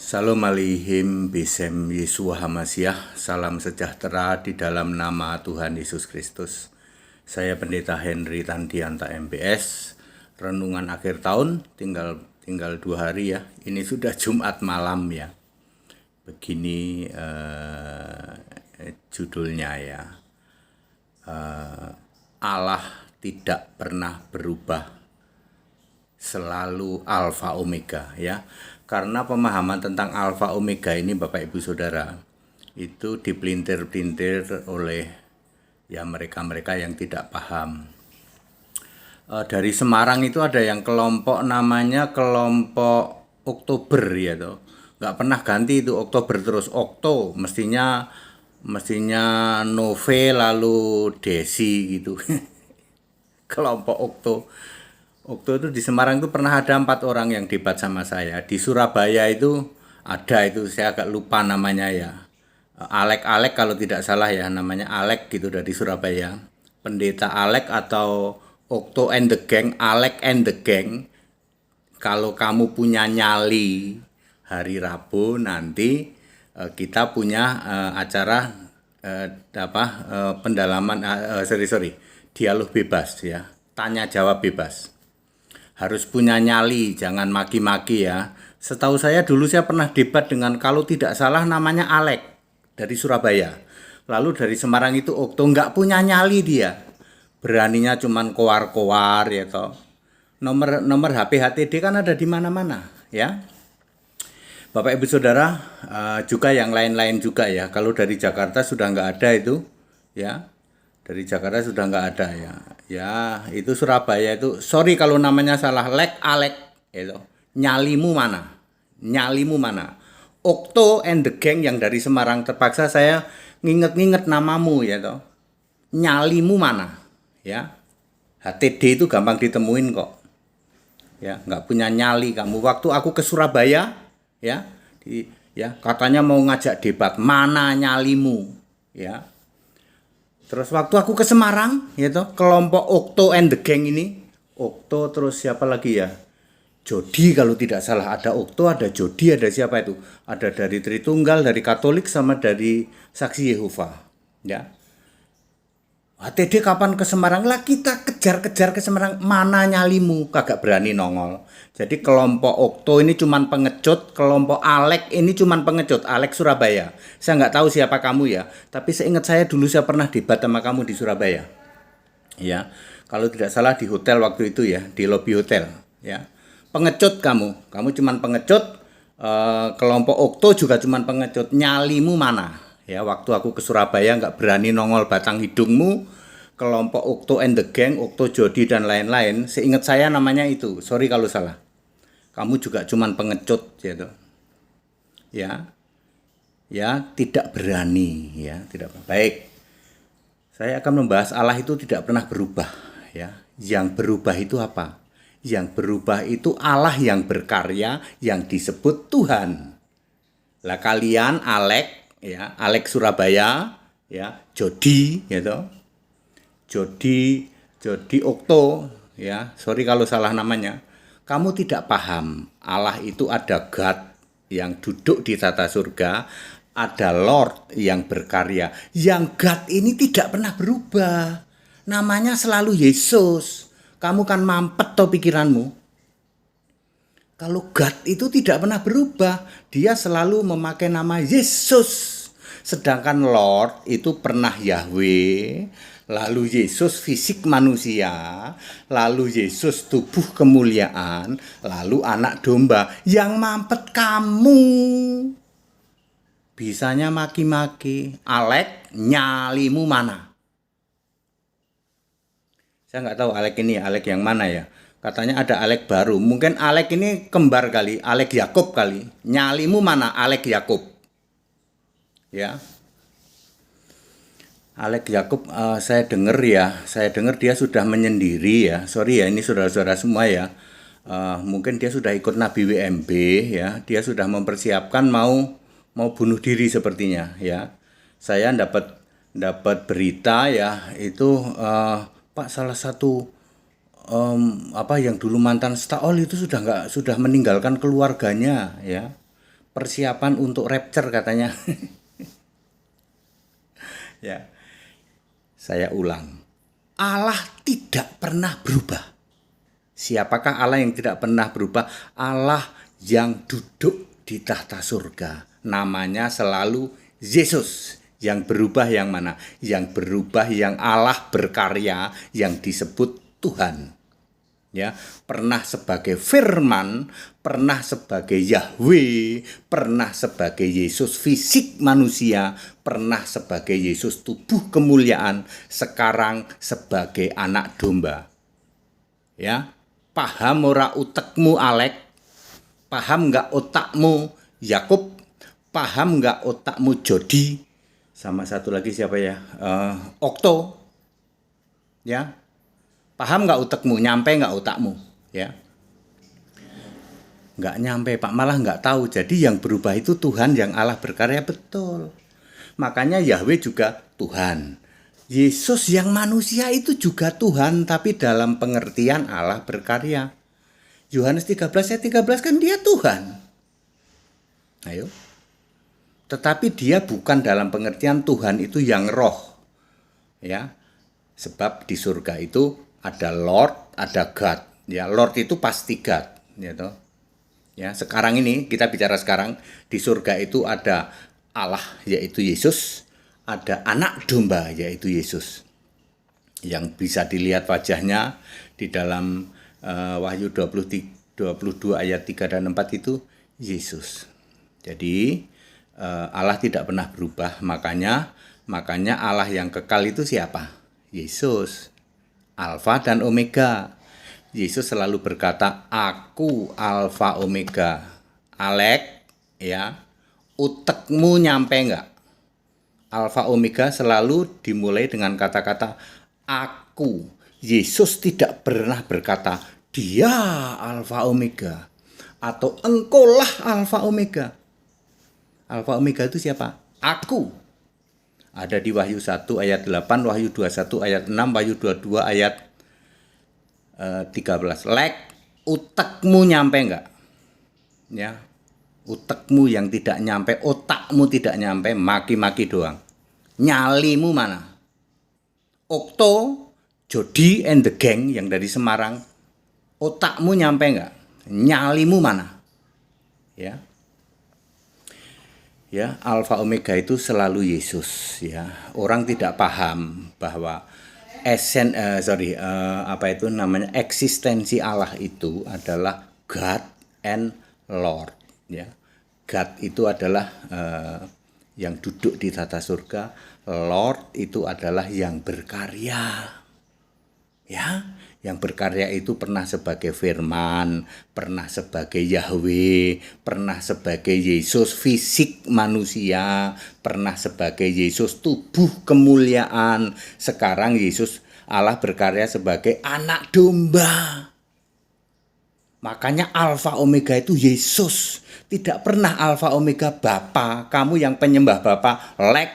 Salam alaikum Bisem Yesua Hamasyah. Salam sejahtera di dalam nama Tuhan Yesus Kristus. Saya Pendeta Henry Tandianta MPS. Renungan akhir tahun tinggal 2 hari ya. Ini sudah Jumat malam ya. Begini judulnya ya. Allah tidak pernah berubah, selalu Alfa Omega ya. Karena pemahaman tentang Alfa Omega ini Bapak Ibu Saudara itu dipelintir-pelintir oleh ya mereka-mereka yang tidak paham. Dari Semarang itu ada yang kelompok namanya kelompok Oktober ya toh. Nggak pernah ganti itu Oktober terus Okto, mestinya Nove lalu Desi gitu. Kelompok Okto. Okto itu di Semarang itu pernah ada 4 orang yang debat sama saya. Di Surabaya itu ada itu, saya agak lupa namanya ya. Alek kalau tidak salah ya, namanya Alek gitu dari Surabaya. Pendeta Alek atau Okto and the Gang, Alek and the Gang. Kalau kamu punya nyali hari Rabu nanti kita punya acara pendalaman dialog bebas ya. Tanya jawab bebas. Harus punya nyali, jangan maki-maki ya. Setahu saya dulu saya pernah debat dengan kalau tidak salah namanya Alek dari Surabaya. Lalu dari Semarang itu Okto, nggak punya nyali dia. Beraninya cuman kowar-kowar ya toh. Nomor HP HTD kan ada di mana-mana ya. Bapak Ibu Saudara, juga yang lain-lain juga ya. Kalau dari Jakarta sudah nggak ada itu ya. Dari Jakarta sudah nggak ada ya. Ya itu Surabaya itu. Sorry kalau namanya salah. Alek itu. Nyalimu mana? Nyalimu mana? Okto and the Gang yang dari Semarang, terpaksa saya nginget namamu ya toh. Nyalimu mana? Ya. HTD itu gampang ditemuin kok. Ya nggak punya nyali kamu. Waktu aku ke Surabaya ya, katanya mau ngajak debat, mana nyalimu ya. Terus waktu aku ke Semarang, gitu, kelompok Okto and the Gang ini, Okto terus siapa lagi ya? Jodi kalau tidak salah, ada Okto, ada Jodi, ada siapa itu? Ada dari Tritunggal, dari Katolik sama dari Saksi Yehova, ya. HTD kapan ke Semarang? Lah kita kejar-kejar ke Semarang, mana nyalimu? Kagak berani nongol. Jadi kelompok Okto ini cuman pengecut, kelompok Alek ini cuman pengecut, Alek Surabaya. Saya nggak tahu siapa kamu ya, tapi seingat saya dulu saya pernah debat sama kamu di Surabaya. Ya, kalau tidak salah di hotel waktu itu ya, di lobi hotel. Ya, pengecut kamu cuman pengecut. Kelompok Okto juga cuman pengecut. Nyalimu mana? Ya, waktu aku ke Surabaya nggak berani nongol batang hidungmu. Kelompok Okto and the Gang, Okto, Jodi dan lain-lain. Seingat saya namanya itu. Sorry kalau salah. Kamu juga cuman pengecut gitu. Ya. Ya, tidak berani ya, tidak. Baik. Saya akan membahas Allah itu tidak pernah berubah ya. Yang berubah itu apa? Yang berubah itu Allah yang berkarya yang disebut Tuhan. Lah kalian Alek ya, Alek Surabaya ya, Jodi gitu. Jodi Okto ya, sorry kalau salah namanya. Kamu tidak paham, Allah itu ada God yang duduk di tata surga, ada Lord yang berkarya. Yang God ini tidak pernah berubah. Namanya selalu Yesus. Kamu kan mampet toh pikiranmu. Kalau God itu tidak pernah berubah, dia selalu memakai nama Yesus. Sedangkan Lord itu pernah Yahweh, lalu Yesus fisik manusia, lalu Yesus tubuh kemuliaan, lalu anak domba. Yang mampet kamu. Bisanya maki-maki. Alek, nyalimu mana? Saya nggak tahu Alek ini Alek yang mana ya. Katanya ada Alek baru. Mungkin Alek ini kembar kali, Alek Yakub kali. Nyalimu mana? Alek Yakub. Ya. Alek Yakub saya dengar dia sudah menyendiri ya. Sorry ya, ini saudara-saudara semua ya. Mungkin dia sudah ikut Nabi WMB ya. Dia sudah mempersiapkan mau bunuh diri sepertinya ya. Saya dapat berita ya, itu Pak salah satu yang dulu mantan Staol itu sudah meninggalkan keluarganya ya. persiapan untuk rapture katanya. Ya, saya ulang. Allah tidak pernah berubah. Siapakah Allah yang tidak pernah berubah? Allah yang duduk di tahta surga. Namanya selalu Yesus. Yang berubah yang mana? Yang berubah yang Allah berkarya, yang disebut Tuhan. Ya, pernah sebagai firman, pernah sebagai Yahweh, pernah sebagai Yesus fisik manusia, pernah sebagai Yesus tubuh kemuliaan, sekarang sebagai anak domba. Ya, paham ora utekmu Alek? Paham nggak otakmu Yakub? Paham nggak otakmu Jody? Sama satu lagi siapa ya? Okto. Ya, paham nggak utekmu? Nyampe nggak otakmu? Ya, nggak nyampe Pak, malah nggak tahu. Jadi yang berubah itu Tuhan, yang Allah berkarya, betul. Makanya Yahweh juga Tuhan. Yesus yang manusia itu juga Tuhan, tapi dalam pengertian Allah berkarya. Yohanes 13 ayat 13 kan dia Tuhan. Ayo. Tetapi dia bukan dalam pengertian Tuhan itu yang roh. Ya. Sebab di surga itu ada Lord, ada God. Ya, Lord itu pasti God, gitu. Ya, sekarang ini kita bicara sekarang di surga itu ada Allah yaitu Yesus, ada anak domba yaitu Yesus. Yang bisa dilihat wajahnya di dalam Wahyu 22 ayat 3 dan 4 itu Yesus. Jadi Allah tidak pernah berubah, makanya Allah yang kekal itu siapa? Yesus, Alfa dan Omega. Yesus selalu berkata, aku Alfa Omega. Alek, ya, utekmu nyampe enggak? Alfa Omega selalu dimulai dengan kata-kata aku. Yesus tidak pernah berkata, dia Alfa Omega. Atau engkaulah Alfa Omega. Alfa Omega itu siapa? Aku. Ada di Wahyu 1 ayat 8, Wahyu 21 ayat 6, Wahyu 22 ayat 13. Lek, utekmu nyampe enggak? Ya, utekmu yang tidak nyampe, otakmu tidak nyampe, maki-maki doang. Nyalimu mana? Okto, Jody and the gang yang dari Semarang, otakmu nyampe enggak? Nyalimu mana? Ya. Ya, Alfa Omega itu selalu Yesus, ya. Orang tidak paham bahwa eksistensi Allah itu adalah God and Lord, ya. God itu adalah yang duduk di tata surga, Lord itu adalah yang berkarya. Ya, yang berkarya itu pernah sebagai firman, pernah sebagai Yahweh, pernah sebagai Yesus fisik manusia, pernah sebagai Yesus tubuh kemuliaan. Sekarang Yesus Allah berkarya sebagai anak domba. Makanya Alfa Omega itu Yesus. Tidak pernah Alfa Omega Bapa. Kamu yang penyembah Bapa, lek,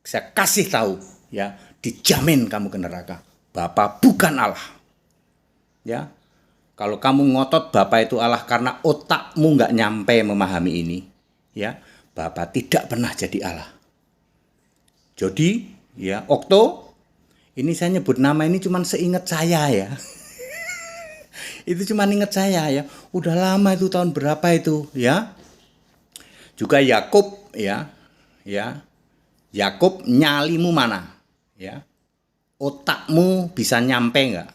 saya kasih tahu, ya, dijamin kamu ke neraka. Bapa bukan Allah. Ya, kalau kamu ngotot Bapa itu Allah karena otakmu nggak nyampe memahami ini, ya, Bapa tidak pernah jadi Allah. Jadi, ya, Okto, ini saya nyebut nama ini cuma seingat saya, ya. Itu cuma ingat saya, ya. Udah lama itu, tahun berapa itu, ya. Juga Yakub, ya, ya. Yakub, nyalimu mana, ya. Otakmu bisa nyampe enggak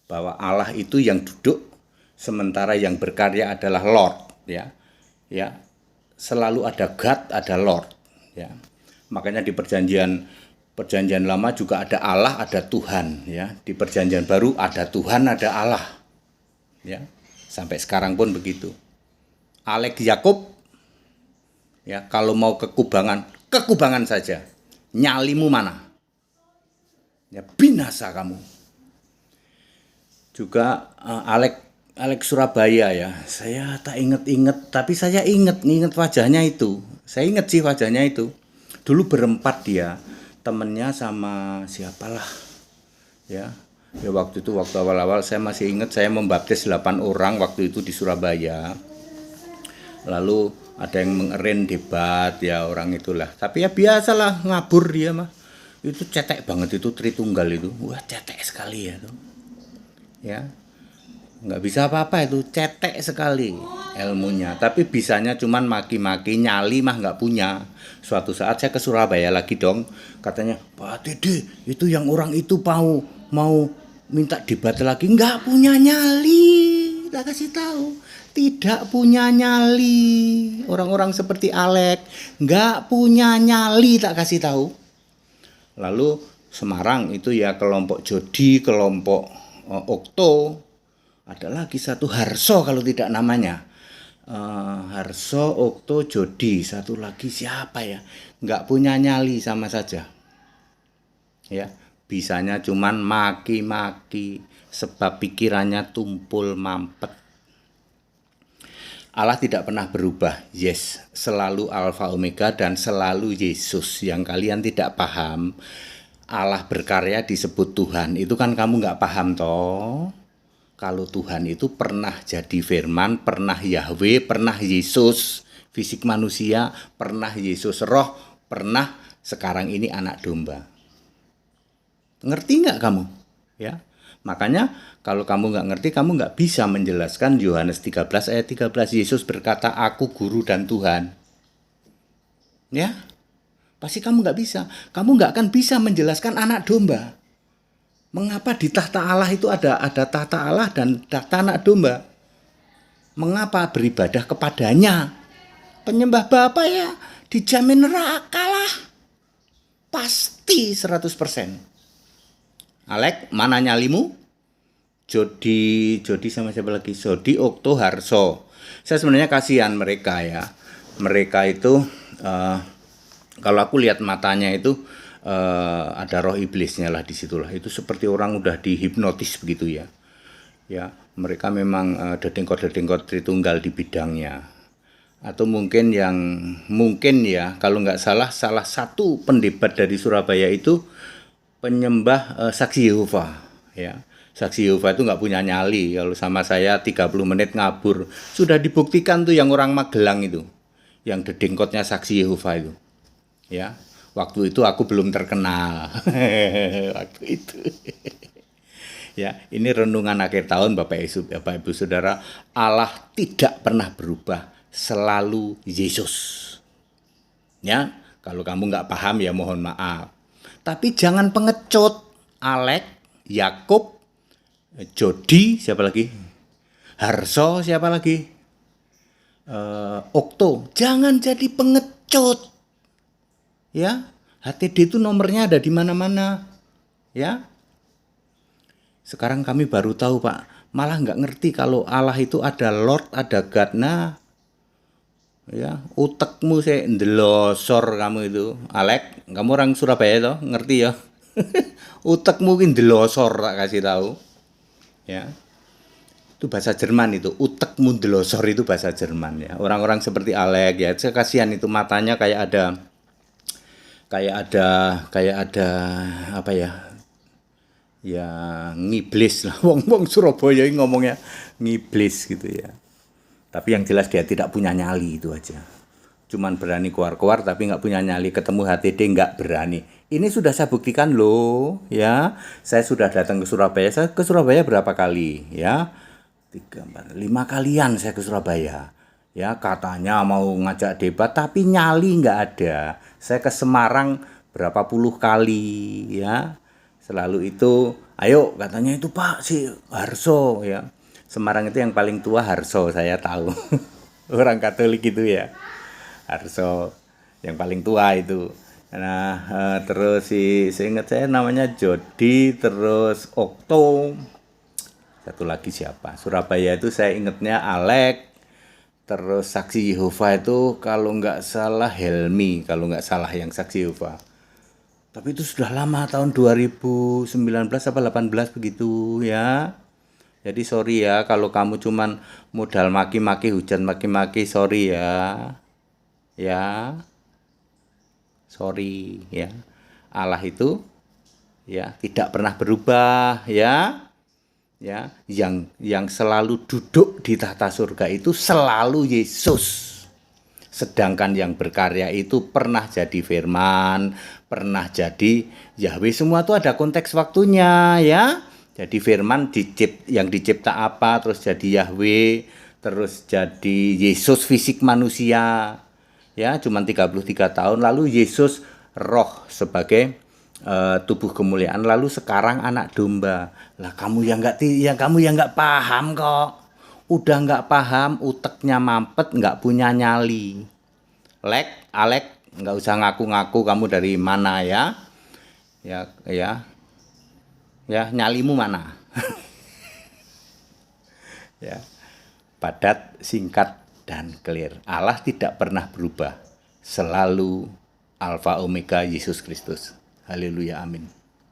bahwa Allah itu yang duduk sementara yang berkarya adalah Lord, ya. Ya. Selalu ada God, ada Lord, ya. Makanya di perjanjian lama juga ada Allah, ada Tuhan, ya. Di perjanjian baru ada Tuhan, ada Allah. Ya. Sampai sekarang pun begitu. Alek Yakub, ya, kalau mau kekubangan saja. Nyalimu mana? Ya, binasa kamu. Juga Alek Surabaya, ya. Saya tak inget-inget, tapi saya inget wajahnya itu. Saya inget sih wajahnya itu. Dulu berempat dia, temennya sama siapalah. Ya. Ya, waktu awal-awal saya masih ingat saya membaptis 8 orang waktu itu di Surabaya. Lalu ada yang mengerin debat ya orang itulah. Tapi ya biasalah ngabur dia mah. Itu cetek banget itu Tritunggal itu. Wah, cetek sekali ya tuh. Ya, nggak bisa apa-apa itu, cetek sekali ilmunya. Tapi bisanya cuman maki-maki, nyali mah nggak punya. Suatu saat saya ke Surabaya lagi dong, katanya Pak Dede itu yang orang itu mau minta debat lagi, nggak punya nyali. Tak kasih tahu, tidak punya nyali. Orang-orang seperti Alek nggak punya nyali, tak kasih tahu. Lalu Semarang itu ya kelompok Jodi, kelompok Okto, ada lagi satu Harso kalau tidak namanya. Harso, Okto, Jodi, satu lagi siapa ya? Nggak punya nyali sama saja. Ya, bisanya cuman maki-maki sebab pikirannya tumpul mampet. Allah tidak pernah berubah, yes, selalu Alfa Omega dan selalu Yesus. Yang kalian tidak paham, Allah berkarya disebut Tuhan, itu kan kamu nggak paham toh. Kalau Tuhan itu pernah jadi firman, pernah Yahweh, pernah Yesus, fisik manusia, pernah Yesus roh, pernah sekarang ini anak domba. Ngerti nggak kamu? Ya. Makanya kalau kamu nggak ngerti, kamu nggak bisa menjelaskan Yohanes 13 ayat 13. Yesus berkata, aku guru dan Tuhan. Ya, pasti kamu nggak bisa. Kamu nggak akan bisa menjelaskan anak domba. Mengapa di tahta Allah itu ada tahta Allah dan tahta anak domba? Mengapa beribadah kepadanya? Penyembah Bapa ya dijamin neraka lah. Pasti 100%. Alek, mana nyalimu? Jodi sama siapa lagi? Jodi, Okto, Harso. Saya sebenarnya kasihan mereka ya. Mereka itu kalau aku lihat matanya itu ada roh iblisnya lah di situlah. Itu seperti orang udah dihipnotis begitu ya. Ya, mereka memang dedengkot-dedengkot Tritunggal di bidangnya. Atau mungkin ya kalau nggak salah satu pendebat dari Surabaya itu penyembah saksi Yehova ya. Saksi Yehova itu nggak punya nyali. Kalau sama saya 30 menit ngabur. Sudah dibuktikan tuh yang orang Magelang itu. Yang dedengkotnya saksi Yehova itu. Ya. Waktu itu aku belum terkenal. Waktu itu. Ya, ini renungan akhir tahun Bapak Ibu Saudara. Allah tidak pernah berubah, selalu Yesus. Ya, kalau kamu nggak paham ya mohon maaf. Tapi jangan pengecut. Alek, Yakub, Jodi, siapa lagi? Harso, siapa lagi? Okto. Jangan jadi pengecut. Ya, HTD itu nomornya ada di mana-mana. Ya. Sekarang kami baru tahu Pak. Malah nggak ngerti kalau Allah itu ada Lord, ada God. Nah, ya, utekmu saya ndelosor kamu itu. Alek, kamu orang Surabaya toh, ngerti ya? Utekmu ki ndelosor tak kasih tahu. Ya. Itu bahasa Jerman itu. Utekmu ndelosor itu bahasa Jerman ya. Orang-orang seperti Alek ya, saya kasihan itu matanya kayak ada apa ya? Ya ngiblis lah. Wong Surabaya ini ngomongnya ngiblis gitu ya. Tapi yang jelas dia tidak punya nyali itu aja. Cuman berani keluar-keluar tapi nggak punya nyali. Ketemu HTD nggak berani. Ini sudah saya buktikan loh ya. Saya sudah datang ke Surabaya. Saya ke Surabaya berapa kali ya? 3, 4, 5 kalian saya ke Surabaya. Ya katanya mau ngajak debat tapi nyali nggak ada. Saya ke Semarang berapa puluh kali ya. Selalu itu, ayo katanya itu Pak si Harso ya. Semarang itu yang paling tua Harso, saya tahu. Orang Katolik itu ya. Harso yang paling tua itu. Nah, terus seingat saya namanya Jodi, terus Okto. Satu lagi siapa? Surabaya itu saya ingatnya Alek. Terus saksi Yehova itu kalau nggak salah Helmi, kalau nggak salah yang saksi Yehova. Tapi itu sudah lama, tahun 2019 apa 18 begitu ya. Jadi sorry ya kalau kamu cuman modal maki-maki, hujan maki-maki, sorry ya. Ya. Sorry ya. Allah itu ya tidak pernah berubah ya. Ya, yang selalu duduk di tahta surga itu selalu Yesus. Sedangkan yang berkarya itu pernah jadi firman, pernah jadi Yahweh, semua itu ada konteks waktunya ya. Jadi firman yang dicipta apa, terus jadi Yahweh, terus jadi Yesus fisik manusia. Ya, cuma 33 tahun lalu Yesus roh sebagai tubuh kemuliaan, lalu sekarang anak domba. Lah kamu yang nggak paham kok. Udah nggak paham, uteknya mampet, nggak punya nyali. Alek, nggak usah ngaku-ngaku kamu dari mana ya. Ya, nyalimu mana? Ya, padat, singkat, dan clear. Allah tidak pernah berubah. Selalu Alfa Omega Yesus Kristus. Haleluya, amin.